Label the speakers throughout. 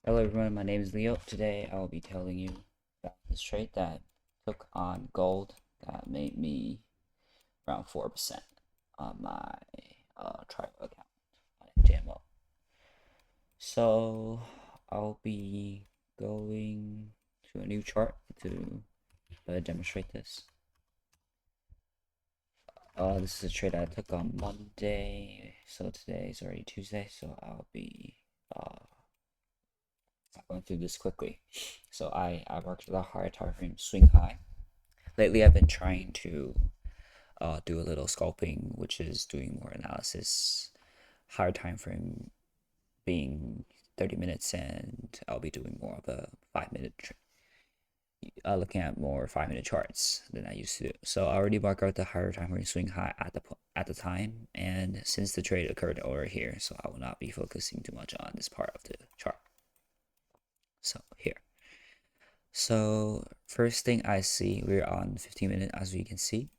Speaker 1: Hello everyone, my name is Leo. Today I will be telling you about this trade that took on gold that made me around 4% on my tribal account on JMO. So I'll be going to a new chart to demonstrate this. This is a trade I took on Monday, so today is already Tuesday, so I'll be going through this quickly. So I worked with a higher time frame swing high. Lately, I've been trying to do a little scalping, which is doing more analysis. Higher time frame being 30 minutes, and I'll be doing more of a 5 minute, looking at more 5 minute charts than I used to do. So I already marked out the higher time frame swing high at the time, and since the trade occurred over here, so I will not be focusing too much on this part of the chart. So here. So first thing I see, we're on 15 minutes as we can see.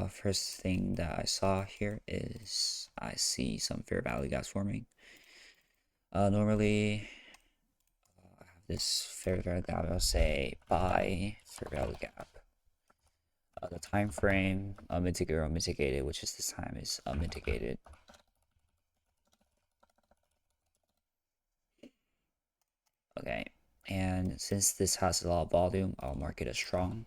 Speaker 1: First thing that I saw here is I see some fair value gaps forming. Normally I have this fair value gap. I'll say buy fair value gap. The time frame mitigated or unmitigated, which is this time is unmitigated. Okay, and since this has a lot of volume, I'll mark it as strong.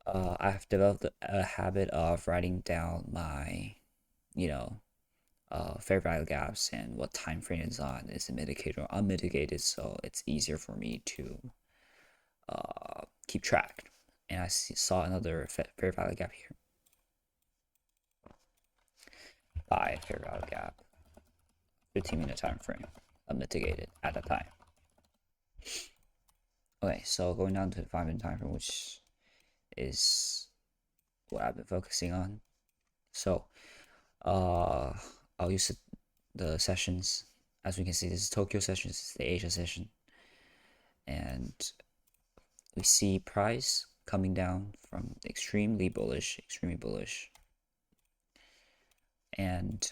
Speaker 1: I've developed a habit of writing down my, you know, fair value gaps and what time frame is on. Is it mitigated or unmitigated? So it's easier for me to keep track. And saw another fair value gap here. Buy fair value gap, 15-minute time frame, unmitigated at that time. Okay, so going down to the 5-minute time frame, which is what I've been focusing on. So I'll use the sessions. As we can see, this is Tokyo session, this is the Asia session. And we see price coming down from extremely bullish. And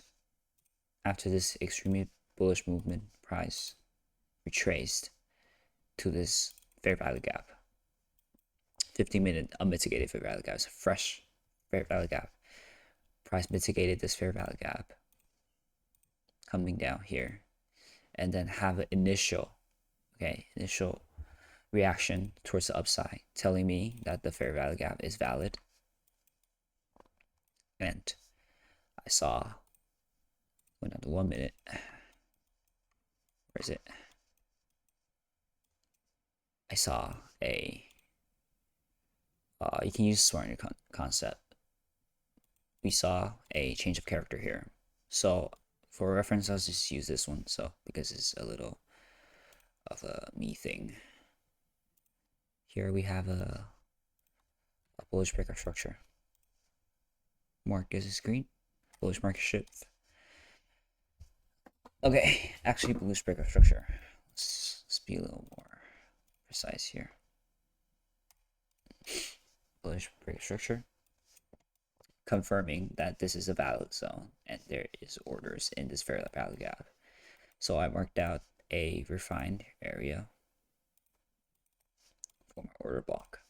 Speaker 1: after this extremely bullish movement, price retraced to this fair value gap. 15-minute unmitigated fair value gap. It's a fresh fair value gap. Price mitigated this fair value gap coming down here, and then have an initial reaction towards the upside, telling me that the fair value gap is valid. And I saw, went on to 1 minute. Where is it? I saw a, you can use smart concept. We saw a change of character here. So for reference, I'll just use this one. So because it's a little of a me thing. Here we have a bullish breakout structure. Market is green. Bullish market shift. Okay, actually bullish breakout structure. Let's be a little more precise here. Bullish breakout structure, confirming that this is a valid zone and there is orders in this fair value gap. So I marked out a refined area for my order block.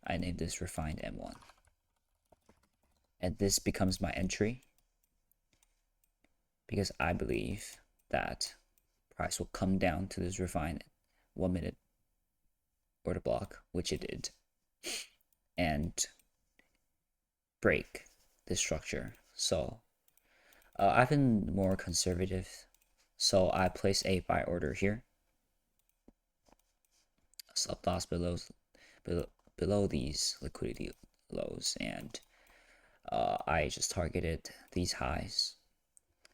Speaker 1: I named this refined M1. And this becomes my entry because I believe that price will come down to this refined 1 minute order block, which it did, and break this structure. So I've been more conservative, so I place a buy order here, stop loss below these liquidity lows, and I just targeted these highs.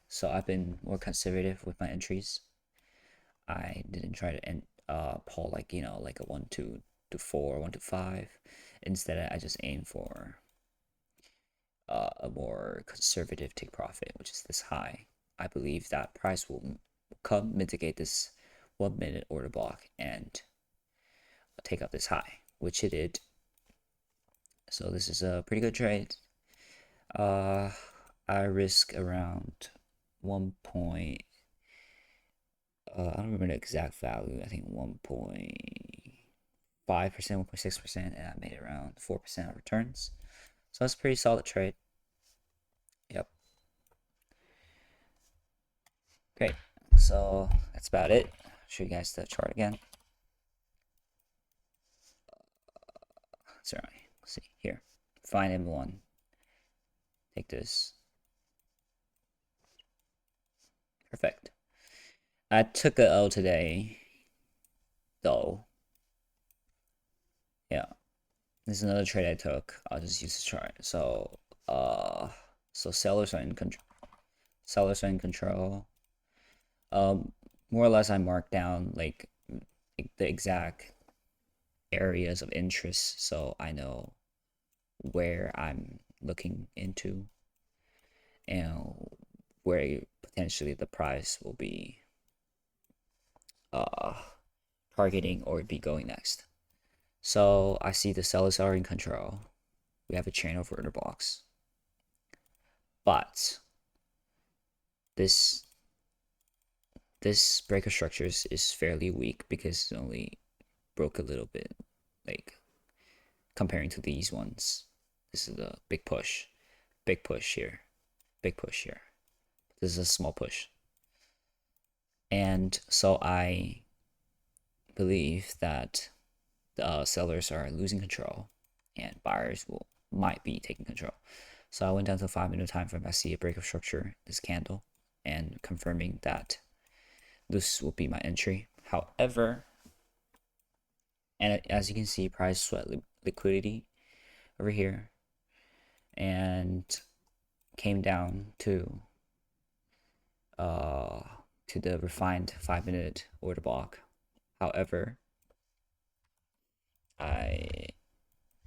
Speaker 1: So I've been more conservative with my entries. I didn't try to pull like like a 1 2 to 4, 1 to 5. Instead, I just aim for a more conservative take profit, which is this high. I believe that price will come mitigate this 1 minute order block and take up this high, which it did. So this is a pretty good trade. I risk around 1.8 I don't remember the exact value. I think 1.5%, 1.6%, and I made around 4% of returns. So that's a pretty solid trade. Yep. Great. So that's about it. Show you guys the chart again. Sorry. Let's see here. Find M1. Take this. Perfect. I took a L today, though. Yeah. This is another trade I took. I'll just use this chart. So sellers are in control. Sellers are in control. More or less, I marked down like the exact areas of interest, so I know where I'm looking into and where potentially the price will be uh targeting or be going next. So I see the sellers are in control. We have a chain of order blocks, but this this breaker structure is fairly weak because it only broke a little bit, like comparing to these ones. This is a big push here, big push here. This is a small push. And so I believe that the sellers are losing control and buyers might be taking control. So I went down to 5-minute time frame. I see a break of structure, this candle, and confirming that this will be my entry. However, and as you can see, price sweat liquidity over here and came down to the refined 5-minute order block. However,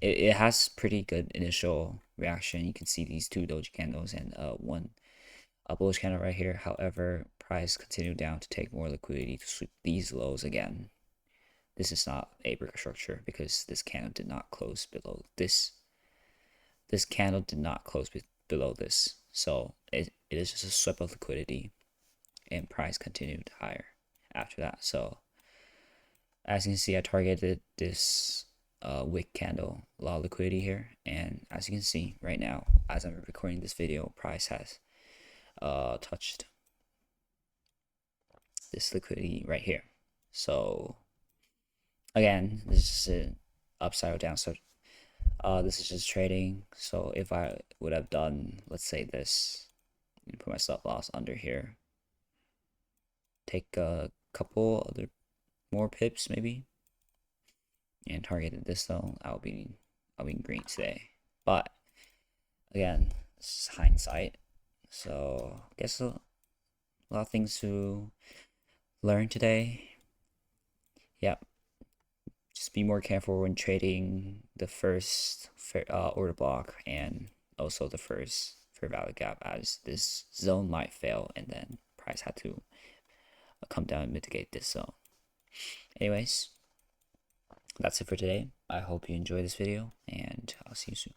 Speaker 1: it has pretty good initial reaction. You can see these two doji candles and one bullish candle right here. However, price continued down to take more liquidity to sweep these lows again. This is not a breaker structure because this candle did not close below this. This candle did not close below this. So it is just a sweep of liquidity and price continued higher after that. So as you can see, I targeted this wick candle, a lot of liquidity here, and as you can see right now, as I'm recording this video, price has touched this liquidity right here. So again, this is just an upside or downside. This is just trading. So if I would have done, let's say this, put my stop loss under here, take a couple other more pips maybe, and targeted this though, I'll be in green today. But again, this is hindsight. So I guess a lot of things to learn today. Yep. Just be more careful when trading the first order block and also the first fair value gap, as this zone might fail and then price had to come down and mitigate this zone. Anyways, that's it for today. I hope you enjoyed this video and I'll see you soon.